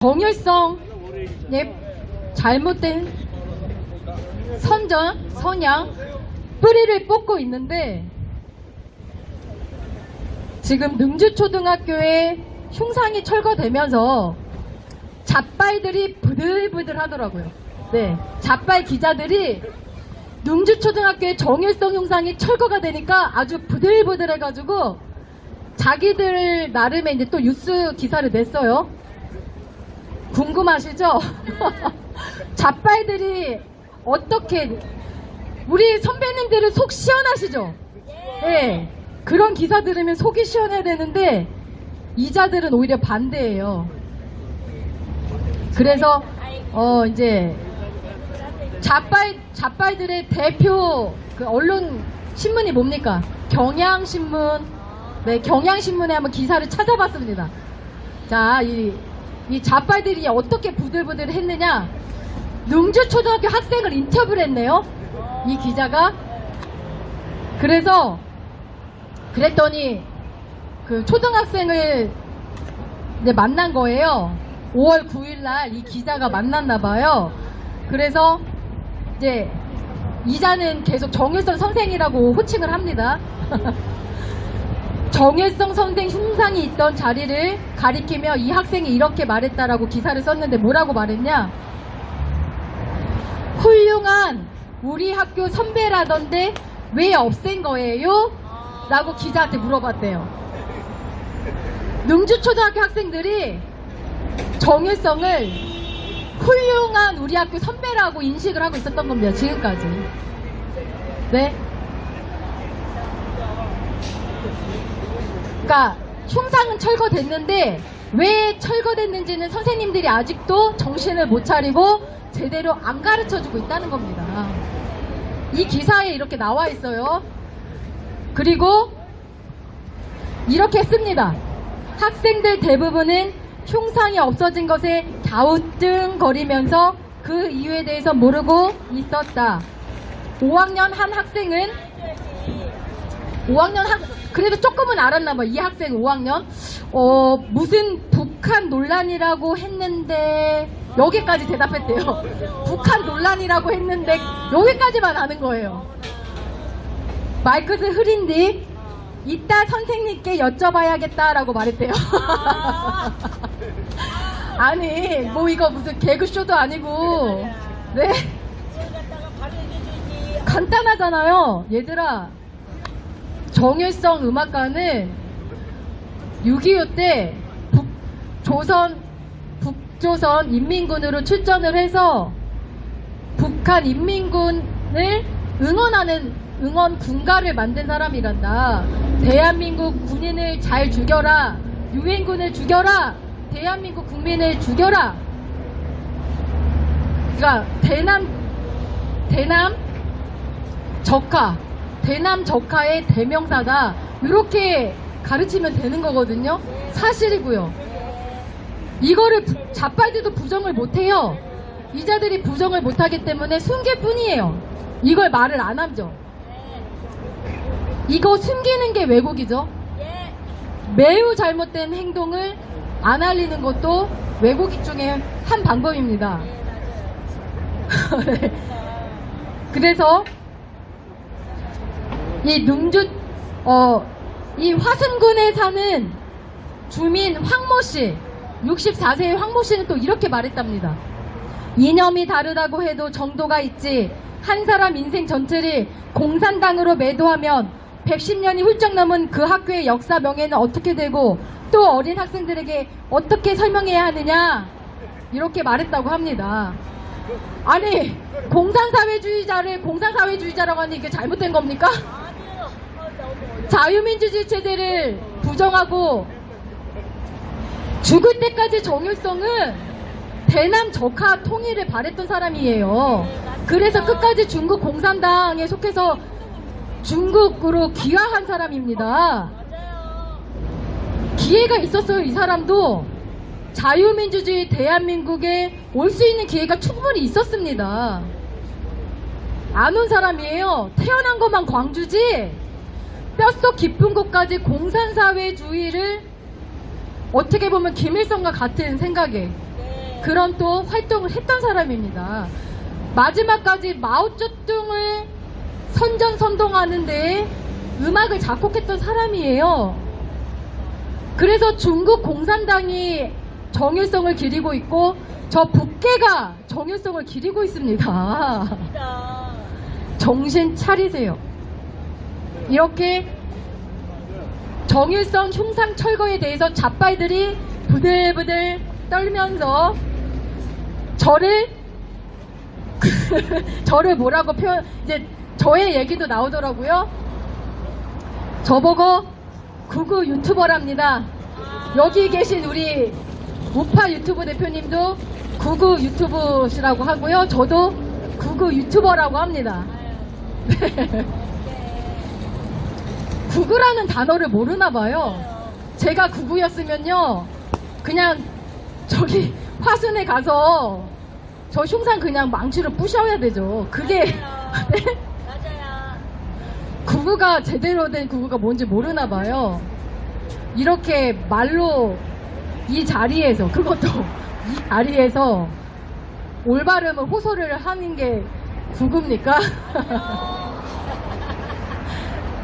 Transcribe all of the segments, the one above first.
정일성 잘못된 선양 뿌리를 뽑고 있는데, 지금 능주초등학교에 흉상이 철거되면서 잡발들이 부들부들 하더라고요. 네, 잡발 기자들이 능주초등학교에 정일성 흉상이 철거가 되니까 아주 부들부들 해가지고 자기들 나름의 이제 또 뉴스 기사를 냈어요. 궁금하시죠? 잡발들이 어떻게, 우리 선배님들은 속 시원하시죠? 네, 그런 기사 들으면 속이 시원해야 되는데 이자들은 오히려 반대예요. 그래서 이제 잡발들의 대표 그 언론 신문이 뭡니까? 경향신문. 네, 경향신문에 한번 기사를 찾아봤습니다. 자, 이 잡발들이 어떻게 부들부들 했느냐, 능주초등학교 학생을 인터뷰를 했네요, 이 기자가. 그랬더니 그 초등학생을 이제 만난 거예요. 5월 9일날 이 기자가 만났나봐요. 그래서 이제 이자는 계속 정일성 선생이라고 호칭을 합니다. 정일성 선생 흉상이 있던 자리를 가리키며 이 학생이 이렇게 말했다라고 기사를 썼는데, 뭐라고 말했냐? 훌륭한 우리 학교 선배라던데 왜 없앤 거예요? 라고 기자한테 물어봤대요. 능주초등학교 학생들이 정일성을 훌륭한 우리 학교 선배라고 인식을 하고 있었던 겁니다, 지금까지. 네. 그러니까 흉상은 철거됐는데 왜 철거됐는지는 선생님들이 아직도 정신을 못 차리고 제대로 안 가르쳐주고 있다는 겁니다. 이 기사에 이렇게 나와 있어요. 그리고 이렇게 씁니다. 학생들 대부분은 흉상이 없어진 것에 갸우뚱거리면서 그 이유에 대해서 모르고 있었다. 5학년 한 학생은 그래도 조금은 알았나봐. 이 학생 5학년 무슨 북한 논란이라고 했는데, 여기까지 대답했대요. 북한 논란이라고 했는데 여기까지만 아는 거예요. 마이크스 흐린 뒤 이따 선생님께 여쭤봐야겠다라고 말했대요. 아니 뭐 이거 무슨 개그쇼도 아니고, 네? 간단하잖아요. 얘들아, 정일성 음악가는 6.25 때 북조선 인민군으로 출전을 해서 북한 인민군을 응원하는 응원 군가를 만든 사람이란다. 대한민국 군인을 잘 죽여라, 유엔군을 죽여라, 대한민국 국민을 죽여라. 그러니까 대남 적화의 대명사다, 이렇게 가르치면 되는 거거든요. 사실이고요. 이거를 잡발들도 부정을 못해요. 이자들이 부정을 못하기 때문에 숨길 뿐이에요. 이걸 말을 안 하죠. 이거 숨기는 게 왜곡이죠. 매우 잘못된 행동을 안 알리는 것도 왜곡이 중에 한 방법입니다. 네. 그래서 이 이 화순군에 사는 주민 황모씨, 64세의 황모씨는 또 이렇게 말했답니다. 이념이 다르다고 해도 정도가 있지, 한 사람 인생 전체를 공산당으로 매도하면 110년이 훌쩍 넘은 그 학교의 역사 명예는 어떻게 되고 또 어린 학생들에게 어떻게 설명해야 하느냐, 이렇게 말했다고 합니다. 아니, 공산사회주의자를 공산사회주의자라고 하니 이게 잘못된 겁니까? 자유민주주의 체제를 부정하고 죽을 때까지 정일성은 대남 적화 통일을 바랬던 사람이에요. 그래서 끝까지 중국 공산당에 속해서 중국으로 귀화한 사람입니다. 기회가 있었어요. 이 사람도 자유민주주의 대한민국에 올 수 있는 기회가 충분히 있었습니다. 안 온 사람이에요. 태어난 것만 광주지 뼛속 깊은 곳까지 공산사회주의를 어떻게 보면 김일성과 같은 생각에 그런 또 활동을 했던 사람입니다. 마지막까지 마오쩌둥을 선전선동하는데 음악을 작곡했던 사람이에요. 그래서 중국 공산당이 정일성을 기리고 있고 저 북계가 정일성을 기리고 있습니다. 정신 차리세요. 이렇게 정일성 흉상 철거에 대해서 좌빨들이 부들부들 떨면서 저를 뭐라고 표현, 이제 저의 얘기도 나오더라고요. 저보고 구구 유튜버랍니다. 여기 계신 우리 우파 유튜브 대표님도 구구 유튜브시라고 하고요. 저도 구구 유튜버라고 합니다. 구구라는 단어를 모르나 봐요. 제가 구구였으면요, 그냥 저기 화순에 가서 저 흉상 그냥 망치로 부셔야 되죠. 그게 네? 맞아요. 구구가 제대로 된 구구가 뭔지 모르나 봐요. 이렇게 말로 이 자리에서, 그것도 이 자리에서 올바름을 호소를 하는 게 구구입니까?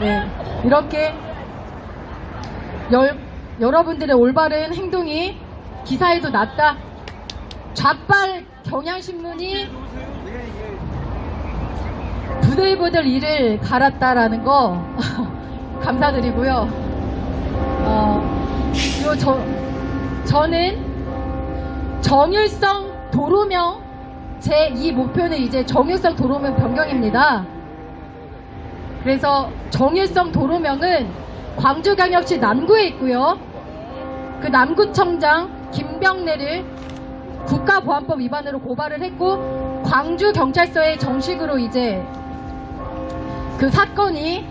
네, 이렇게 여러분들의 올바른 행동이 기사에도 났다. 좌빨 경향신문이 부들부들 이를 갈았다라는 거 감사드리고요. 저는 정일성 도로명 제2 목표는 이제 정일성 도로명 변경입니다. 그래서 정일성 도로명은 광주광역시 남구에 있고요. 그 남구청장 김병래를 국가보안법 위반으로 고발을 했고 광주경찰서에 정식으로 이제 그 사건이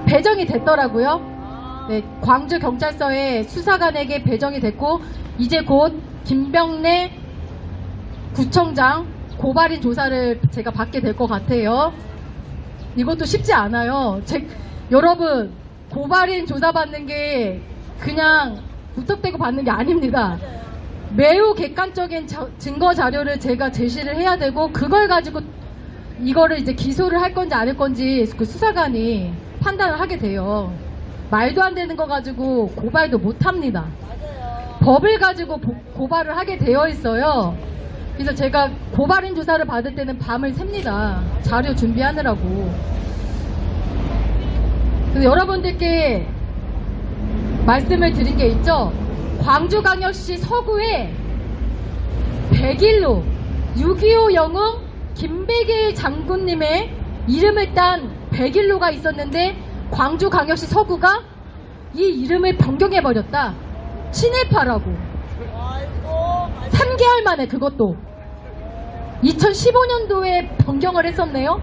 배정이 됐더라고요. 네, 광주경찰서에 수사관에게 배정이 됐고 이제 곧 김병래 구청장 고발인 조사를 제가 받게 될 것 같아요. 이것도 쉽지 않아요. 여러분, 고발인 조사받는 게 그냥 무턱대고 받는 게 아닙니다. 매우 객관적인 증거 자료를 제가 제시를 해야 되고 그걸 가지고 이거를 이제 기소를 할 건지 아닐 건지 그 수사관이 판단을 하게 돼요. 말도 안 되는 거 가지고 고발도 못 합니다. 법을 가지고 고발을 하게 되어 있어요. 그래서 제가 고발인 조사를 받을 때는 밤을 샙니다. 자료 준비하느라고. 그래서 여러분들께 말씀을 드린 게 있죠. 광주광역시 서구에 101로 6.25 영웅 김백일 장군님의 이름을 딴 101로가 있었는데 광주광역시 서구가 이 이름을 변경해버렸다. 친일파라고. 3개월 만에 그것도 2015년도에 변경을 했었네요.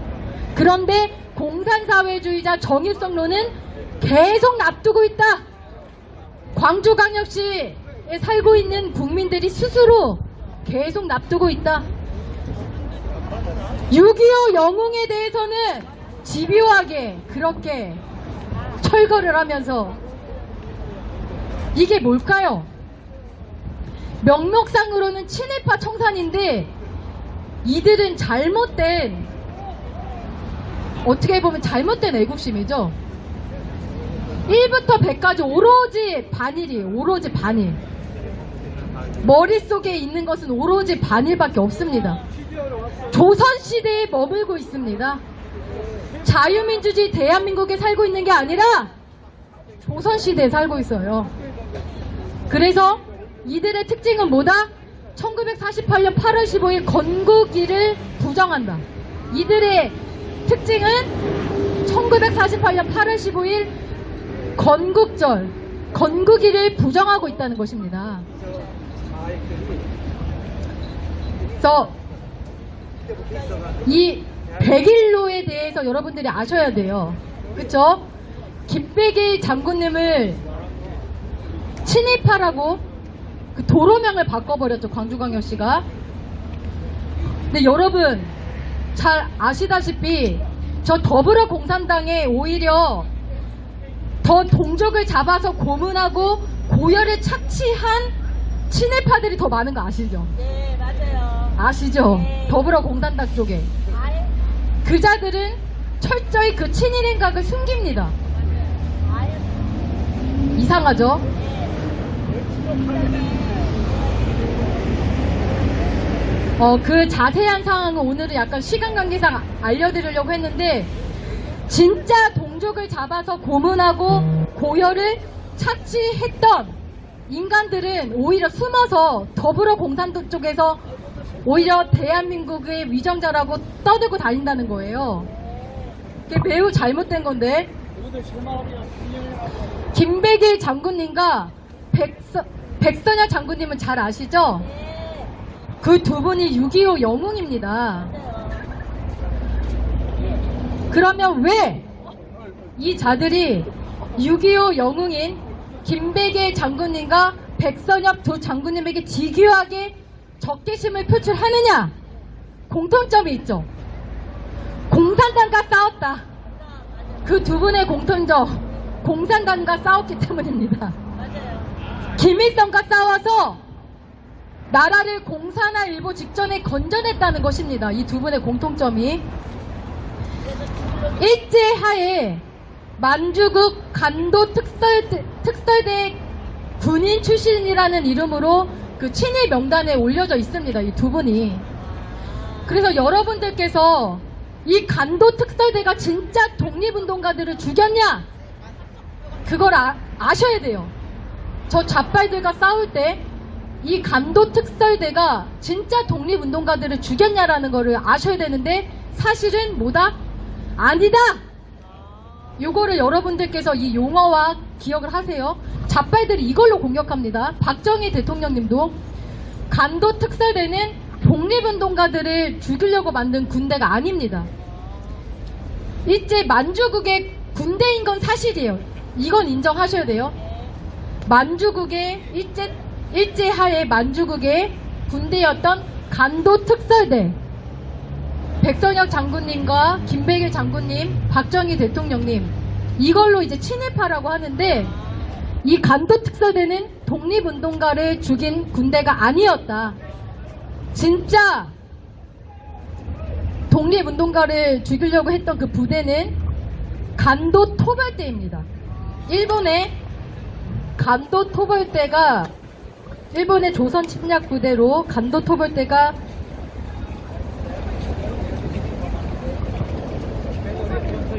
그런데 공산사회주의자 정일성론은 계속 납두고 있다. 광주광역시에 살고 있는 국민들이 스스로 계속 납두고 있다. 6.25 영웅에 대해서는 집요하게 그렇게 철거를 하면서 이게 뭘까요? 명목상으로는 친일파 청산인데 이들은 어떻게 보면 잘못된 애국심이죠. 1부터 100까지 오로지 반일이에요. 오로지 반일. 머릿속에 있는 것은 오로지 반일밖에 없습니다. 조선시대에 머물고 있습니다. 자유민주주의 대한민국에 살고 있는 게 아니라 조선시대에 살고 있어요. 그래서 이들의 특징은 뭐다? 1948년 8월 15일 건국일을 부정한다. 이들의 특징은 1948년 8월 15일 건국절, 건국일을 부정하고 있다는 것입니다. 그래서 이 101로에 대해서 여러분들이 아셔야 돼요. 그쵸? 김백일 장군님을 친일파라고 그 도로명을 바꿔버렸죠. 광주광역시가. 근데 여러분 잘 아시다시피 저 더불어공산당에 오히려 더 동족을 잡아서 고문하고 고열에 착취한 친일파들이 더 많은 거 아시죠? 네, 맞아요. 아시죠? 네. 더불어공산당 쪽에. 아예, 그 자들은 철저히 그 친일 행각을 숨깁니다. 아예, 이상하죠? 그 자세한 상황은 오늘은 약간 시간 관계상 알려드리려고 했는데, 진짜 동족을 잡아서 고문하고 고열을 착취했던 인간들은 오히려 숨어서 더불어공산당 쪽에서 오히려 대한민국의 위정자라고 떠들고 다닌다는 거예요. 이게 매우 잘못된 건데, 김백일 장군님과 백선열 장군님은 잘 아시죠? 그 두 분이 6.25 영웅입니다. 그러면 왜 이 자들이 6.25 영웅인 김백일 장군님과 백선엽 두 장군님에게 지교하게 적개심을 표출하느냐? 공통점이 있죠. 공산당과 싸웠다. 그 두 분의 공통점, 공산당과 싸웠기 때문입니다. 맞아요. 김일성과 싸워서 나라를 공산화 일보 직전에 건져냈다는 것입니다. 이 두 분의 공통점이. 일제하에 만주국 간도 특설대 군인 출신이라는 이름으로 그 친일 명단에 올려져 있습니다. 이 두 분이. 그래서 여러분들께서 이 간도 특설대가 진짜 독립운동가들을 죽였냐? 그걸 아셔야 돼요. 저 좌빨들과 싸울 때 이 간도 특설대가 진짜 독립운동가들을 죽였냐라는 거를 아셔야 되는데, 사실은 뭐다? 아니다! 요거를 여러분들께서 이 용어와 기억을 하세요. 좌빨들이 이걸로 공격합니다. 박정희 대통령님도 간도 특설대는 독립운동가들을 죽이려고 만든 군대가 아닙니다. 일제 만주국의 군대인 건 사실이에요. 이건 인정하셔야 돼요. 만주국의 일제하에 만주국의 군대였던 간도 특설대, 백선혁 장군님과 김백일 장군님, 박정희 대통령님, 이걸로 이제 친일파라고 하는데, 이 간도 특설대는 독립운동가를 죽인 군대가 아니었다. 진짜 독립운동가를 죽이려고 했던 그 부대는 간도 토벌대입니다. 일본의 간도 토벌대가, 일본의 조선 침략 부대로 간도 토벌대가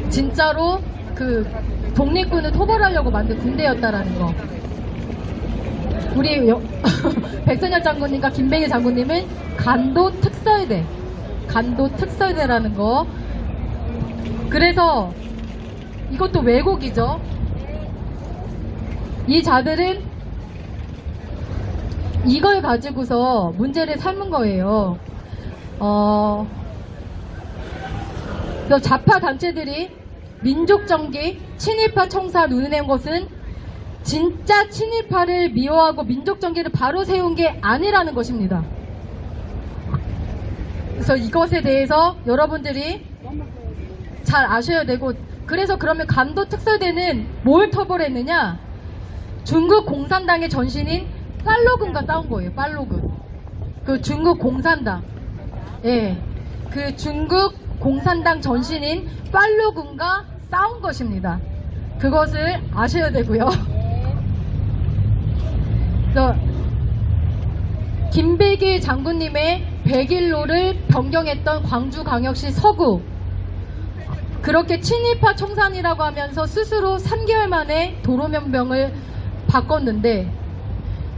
진짜로 그 독립군을 토벌하려고 만든 군대였다라는 거. 우리 백선엽 장군님과 김백일 장군님은 간도 특설대라는 거. 그래서 이것도 왜곡이죠. 이 자들은 이걸 가지고서 문제를 삼은 거예요. 좌파 단체들이 민족정기, 친일파 청사 눈에 낸 것은 진짜 친일파를 미워하고 민족정기를 바로 세운 게 아니라는 것입니다. 그래서 이것에 대해서 여러분들이 잘 아셔야 되고, 그래서 그러면 간도 특설대는 뭘 토벌했느냐? 중국 공산당의 전신인 팔로군과 싸운 거예요. 팔로군. 그 중국 공산당. 예. 그 중국 공산당 전신인 팔로군과 싸운 것입니다. 그것을 아셔야 되고요. 그래서 김백일 장군님의 101로를 변경했던 광주광역시 서구, 그렇게 친일파 청산이라고 하면서 스스로 3개월 만에 도로명명을 바꿨는데,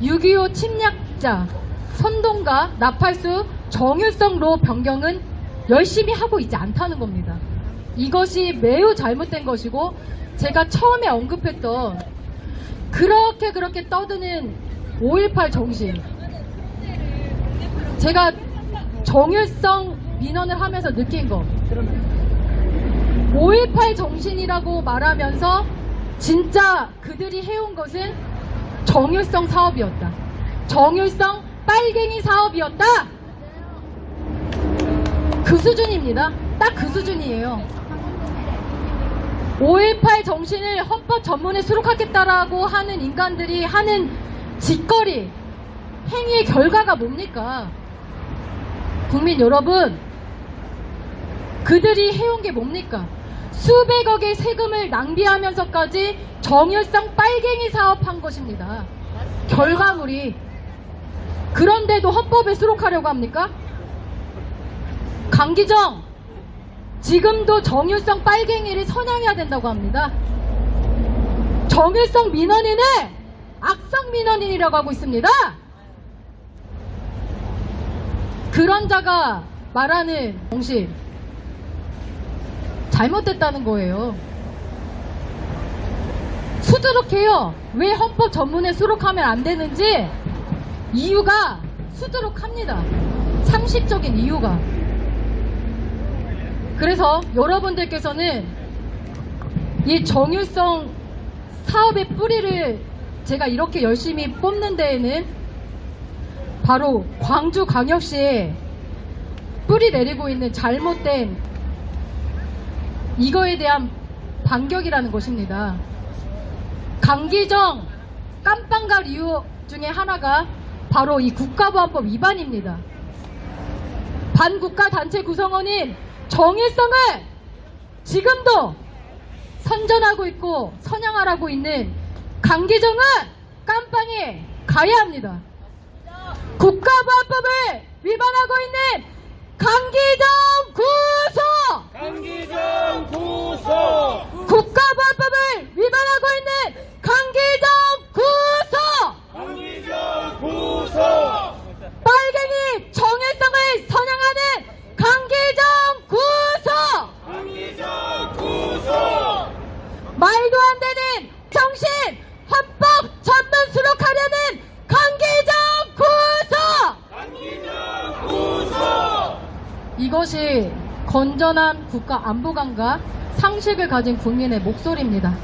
6.25 침략자 선동가 나팔수 정일성로 변경은 열심히 하고 있지 않다는 겁니다. 이것이 매우 잘못된 것이고, 제가 처음에 언급했던 그렇게 떠드는 5.18 정신, 제가 정일성 민원을 하면서 느낀 거, 5.18 정신이라고 말하면서 진짜 그들이 해온 것은 정일성 사업이었다. 정일성 빨갱이 사업이었다. 그 수준입니다. 딱 그 수준이에요. 5.18 정신을 헌법 전문에 수록하겠다라고 하는 인간들이 하는 짓거리, 행위의 결과가 뭡니까? 국민 여러분, 그들이 해온 게 뭡니까? 수백억의 세금을 낭비하면서까지 정율성 빨갱이 사업한 것입니다. 결과물이. 그런데도 헌법에 수록하려고 합니까? 강기정, 지금도 정율성 빨갱이를 선양해야 된다고 합니다. 정율성 민원인을 악성 민원인이라고 하고 있습니다. 그런 자가 말하는 공식 잘못됐다는 거예요. 수두룩해요. 왜 헌법 전문에 수록하면 안 되는지 이유가 수두룩합니다. 상식적인 이유가. 그래서 여러분들께서는 이 정율성 사업의 뿌리를 제가 이렇게 열심히 뽑는 데에는 바로 광주광역시에 뿌리 내리고 있는 잘못된 이거에 대한 반격이라는 것입니다. 강기정 깜빵갈 이유 중에 하나가 바로 이 국가보안법 위반입니다. 반국가 단체 구성원인 정일성을 지금도 선전하고 있고 선양하라고 있는 강기정은 깜빵에 가야 합니다. 국가보안법을 위반하고 있는 강기정 구속! 강기정 구속! 국가보안법을 위반하고 있는 강기정 구속! 강기정 구속! 빨갱이 정일성을 선양하는 강기정 구속! 강기정 구속! 말도 안 되는 정신 헌법 전문 수록하려는 강기정 구속! 강기정 구속! 이것이 건전한 국가 안보관과 상식을 가진 국민의 목소리입니다.